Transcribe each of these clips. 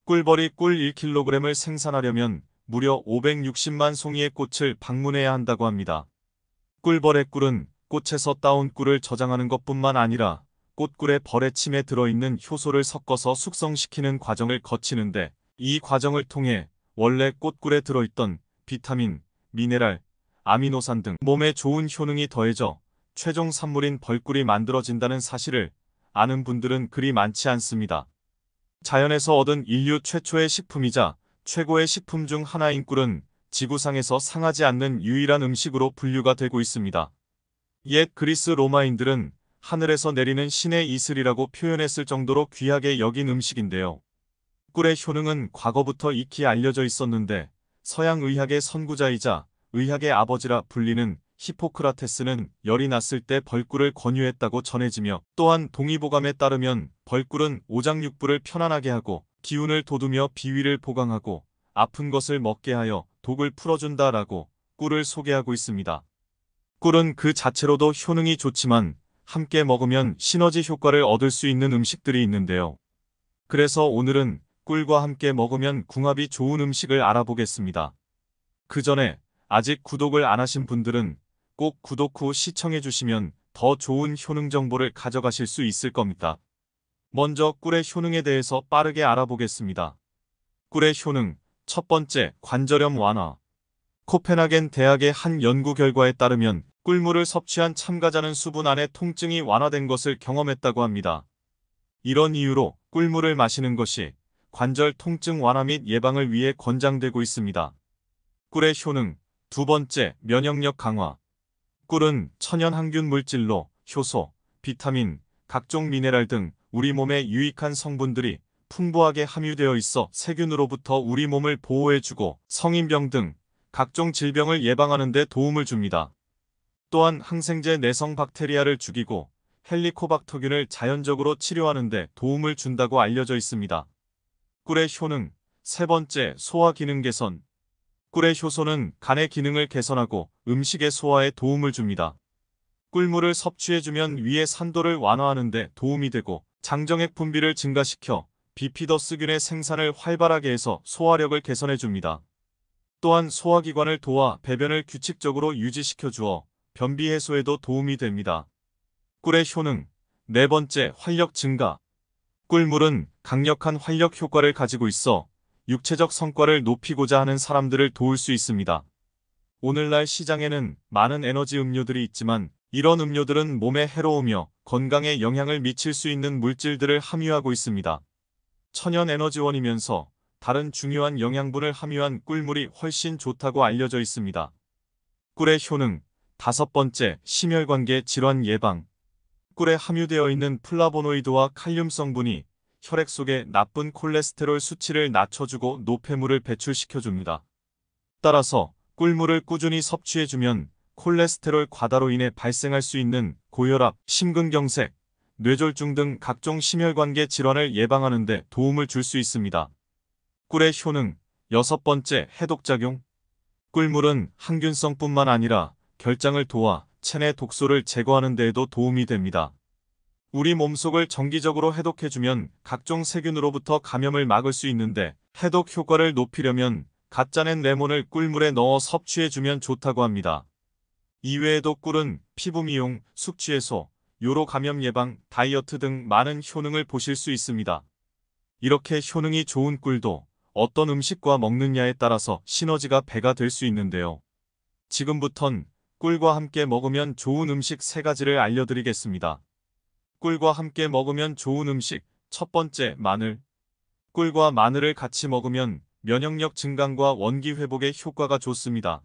꿀벌이 꿀 1kg을 생산하려면 무려 560만 송이의 꽃을 방문해야 한다고 합니다. 꿀벌의 꿀은 꽃에서 따온 꿀을 저장하는 것뿐만 아니라 꽃꿀의 벌의 침에 들어있는 효소를 섞어서 숙성시키는 과정을 거치는데, 이 과정을 통해 원래 꽃꿀에 들어있던 비타민, 미네랄, 아미노산 등 몸에 좋은 효능이 더해져 최종 산물인 벌꿀이 만들어진다는 사실을 아는 분들은 그리 많지 않습니다. 자연에서 얻은 인류 최초의 식품이자 최고의 식품 중 하나인 꿀은 지구상에서 상하지 않는 유일한 음식으로 분류가 되고 있습니다. 옛 그리스 로마인들은 하늘에서 내리는 신의 이슬이라고 표현했을 정도로 귀하게 여긴 음식인데요. 꿀의 효능은 과거부터 익히 알려져 있었는데, 서양 의학의 선구자이자 의학의 아버지라 불리는 히포크라테스는 열이 났을 때 벌꿀을 권유했다고 전해지며, 또한 동의보감에 따르면 벌꿀은 오장육부를 편안하게 하고 기운을 돋우며 비위를 보강하고 아픈 것을 먹게 하여 독을 풀어준다라고 꿀을 소개하고 있습니다. 꿀은 그 자체로도 효능이 좋지만 함께 먹으면 시너지 효과를 얻을 수 있는 음식들이 있는데요. 그래서 오늘은 꿀과 함께 먹으면 궁합이 좋은 음식을 알아보겠습니다. 그 전에 아직 구독을 안 하신 분들은 꼭 구독 후 시청해 주시면 더 좋은 효능 정보를 가져가실 수 있을 겁니다. 먼저 꿀의 효능에 대해서 빠르게 알아보겠습니다. 꿀의 효능, 첫 번째, 관절염 완화. 코펜하겐 대학의 한 연구 결과에 따르면 꿀물을 섭취한 참가자는 수분 안의 통증이 완화된 것을 경험했다고 합니다. 이런 이유로 꿀물을 마시는 것이 관절 통증 완화 및 예방을 위해 권장되고 있습니다. 꿀의 효능, 두 번째, 면역력 강화. 꿀은 천연 항균 물질로 효소, 비타민, 각종 미네랄 등 우리 몸에 유익한 성분들이 풍부하게 함유되어 있어 세균으로부터 우리 몸을 보호해주고 성인병 등 각종 질병을 예방하는 데 도움을 줍니다. 또한 항생제 내성 박테리아를 죽이고 헬리코박터균을 자연적으로 치료하는 데 도움을 준다고 알려져 있습니다. 꿀의 효능, 세 번째, 소화 기능 개선. 꿀의 효소는 간의 기능을 개선하고 음식의 소화에 도움을 줍니다. 꿀물을 섭취해주면 위의 산도를 완화하는 데 도움이 되고 장정액 분비를 증가시켜 비피더스균의 생산을 활발하게 해서 소화력을 개선해줍니다. 또한 소화기관을 도와 배변을 규칙적으로 유지시켜 주어 변비 해소에도 도움이 됩니다. 꿀의 효능, 네 번째, 활력 증가. 꿀물은 강력한 활력 효과를 가지고 있어 육체적 성과를 높이고자 하는 사람들을 도울 수 있습니다. 오늘날 시장에는 많은 에너지 음료들이 있지만 이런 음료들은 몸에 해로우며 건강에 영향을 미칠 수 있는 물질들을 함유하고 있습니다. 천연 에너지원이면서 다른 중요한 영양분을 함유한 꿀물이 훨씬 좋다고 알려져 있습니다. 꿀의 효능, 다섯 번째, 심혈관계 질환 예방. 꿀에 함유되어 있는 플라보노이드와 칼륨 성분이 혈액 속의 나쁜 콜레스테롤 수치를 낮춰주고 노폐물을 배출시켜줍니다. 따라서 꿀물을 꾸준히 섭취해주면 콜레스테롤 과다로 인해 발생할 수 있는 고혈압, 심근경색, 뇌졸중 등 각종 심혈관계 질환을 예방하는 데 도움을 줄 수 있습니다. 꿀의 효능, 여섯 번째, 해독작용. 꿀물은 항균성뿐만 아니라 결장을 도와 체내 독소를 제거하는 데에도 도움이 됩니다. 우리 몸속을 정기적으로 해독해주면 각종 세균으로부터 감염을 막을 수 있는데, 해독 효과를 높이려면 갓 짜낸 레몬을 꿀물에 넣어 섭취해주면 좋다고 합니다. 이외에도 꿀은 피부 미용, 숙취 해소, 요로 감염 예방, 다이어트 등 많은 효능을 보실 수 있습니다. 이렇게 효능이 좋은 꿀도 어떤 음식과 먹느냐에 따라서 시너지가 배가 될 수 있는데요. 지금부턴 꿀과 함께 먹으면 좋은 음식 3가지를 알려드리겠습니다. 꿀과 함께 먹으면 좋은 음식, 첫 번째, 마늘. 꿀과 마늘을 같이 먹으면 면역력 증강과 원기 회복에 효과가 좋습니다.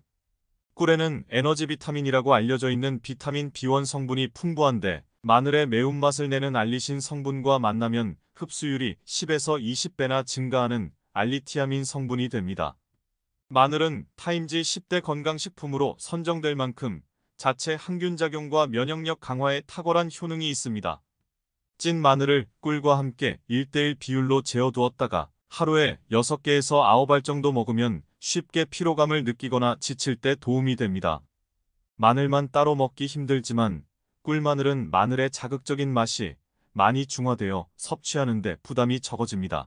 꿀에는 에너지 비타민이라고 알려져 있는 비타민 B1 성분이 풍부한데, 마늘의 매운맛을 내는 알리신 성분과 만나면 흡수율이 10에서 20배나 증가하는 알리티아민 성분이 됩니다. 마늘은 타임지 10대 건강식품으로 선정될 만큼 자체 항균작용과 면역력 강화에 탁월한 효능이 있습니다. 찐 마늘을 꿀과 함께 1:1 비율로 재워두었다가 하루에 6개에서 9알 정도 먹으면 쉽게 피로감을 느끼거나 지칠 때 도움이 됩니다. 마늘만 따로 먹기 힘들지만 꿀마늘은 마늘의 자극적인 맛이 많이 중화되어 섭취하는 데 부담이 적어집니다.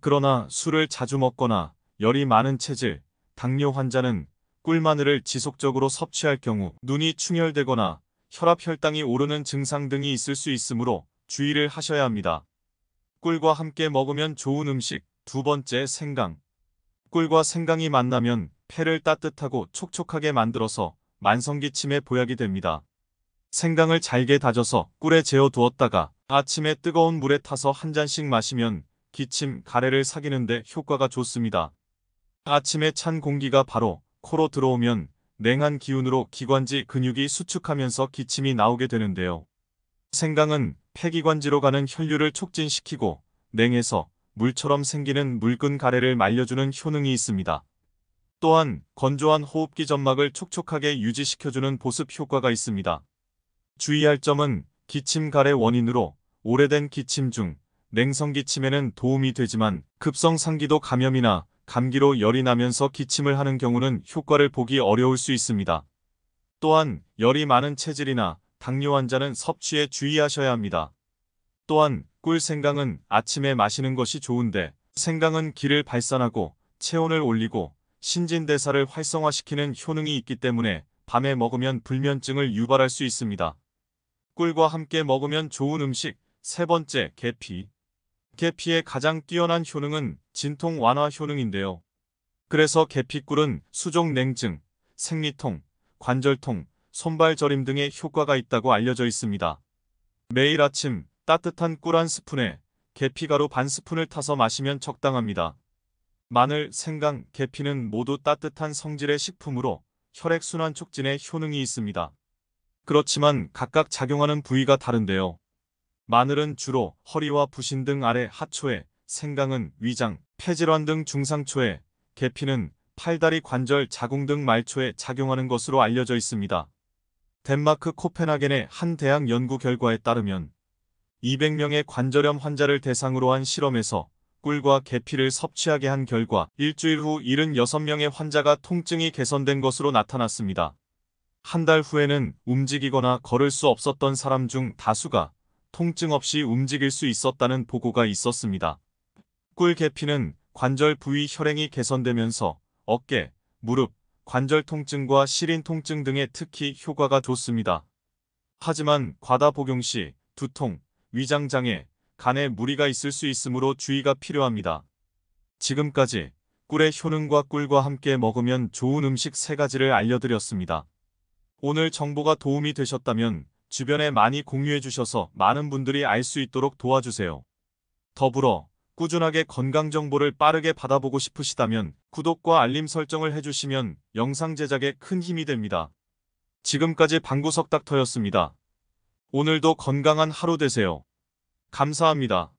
그러나 술을 자주 먹거나 열이 많은 체질, 당뇨 환자는 꿀마늘을 지속적으로 섭취할 경우 눈이 충혈되거나 혈압 혈당이 오르는 증상 등이 있을 수 있으므로 주의를 하셔야 합니다. 꿀과 함께 먹으면 좋은 음식. 두 번째, 생강. 꿀과 생강이 만나면 폐를 따뜻하고 촉촉하게 만들어서 만성기침에 보약이 됩니다. 생강을 잘게 다져서 꿀에 재워 두었다가 아침에 뜨거운 물에 타서 한 잔씩 마시면 기침, 가래를 사귀는데 효과가 좋습니다. 아침에 찬 공기가 바로 코로 들어오면 냉한 기운으로 기관지 근육이 수축하면서 기침이 나오게 되는데요. 생강은 폐기관지로 가는 혈류를 촉진시키고 냉해서 물처럼 생기는 묽은 가래를 말려주는 효능이 있습니다. 또한 건조한 호흡기 점막을 촉촉하게 유지시켜주는 보습 효과가 있습니다. 주의할 점은 기침 가래 원인으로 오래된 기침 중 냉성기침에는 도움이 되지만 급성상기도 감염이나 감기로 열이 나면서 기침을 하는 경우는 효과를 보기 어려울 수 있습니다. 또한 열이 많은 체질이나 당뇨 환자는 섭취에 주의하셔야 합니다. 또한 꿀 생강은 아침에 마시는 것이 좋은데 생강은 기를 발산하고 체온을 올리고 신진대사를 활성화시키는 효능이 있기 때문에 밤에 먹으면 불면증을 유발할 수 있습니다. 꿀과 함께 먹으면 좋은 음식. 세 번째, 계피. 계피의 가장 뛰어난 효능은 진통 완화 효능인데요. 그래서 계피꿀은 수족 냉증, 생리통, 관절통, 손발 저림 등의 효과가 있다고 알려져 있습니다. 매일 아침 따뜻한 꿀 한 스푼에 계피가루 반 스푼을 타서 마시면 적당합니다. 마늘, 생강, 계피는 모두 따뜻한 성질의 식품으로 혈액순환 촉진에 효능이 있습니다. 그렇지만 각각 작용하는 부위가 다른데요. 마늘은 주로 허리와 부신 등 아래 하초에, 생강은 위장, 폐질환 등 중상초에, 계피는 팔다리 관절 자궁 등 말초에 작용하는 것으로 알려져 있습니다. 덴마크 코펜하겐의 한 대학 연구 결과에 따르면 200명의 관절염 환자를 대상으로 한 실험에서 꿀과 계피를 섭취하게 한 결과 일주일 후 76명의 환자가 통증이 개선된 것으로 나타났습니다. 한 달 후에는 움직이거나 걸을 수 없었던 사람 중 다수가 통증 없이 움직일 수 있었다는 보고가 있었습니다. 꿀 계피는 관절 부위 혈행이 개선되면서 어깨, 무릎, 관절 통증과 시린 통증 등에 특히 효과가 좋습니다. 하지만 과다 복용 시 두통, 위장장애, 간에 무리가 있을 수 있으므로 주의가 필요합니다. 지금까지 꿀의 효능과 꿀과 함께 먹으면 좋은 음식 3가지를 알려드렸습니다. 오늘 정보가 도움이 되셨다면 주변에 많이 공유해 주셔서 많은 분들이 알 수 있도록 도와주세요. 더불어 꾸준하게 건강 정보를 빠르게 받아보고 싶으시다면 구독과 알림 설정을 해주시면 영상 제작에 큰 힘이 됩니다. 지금까지 방구석 닥터였습니다. 오늘도 건강한 하루 되세요. 감사합니다.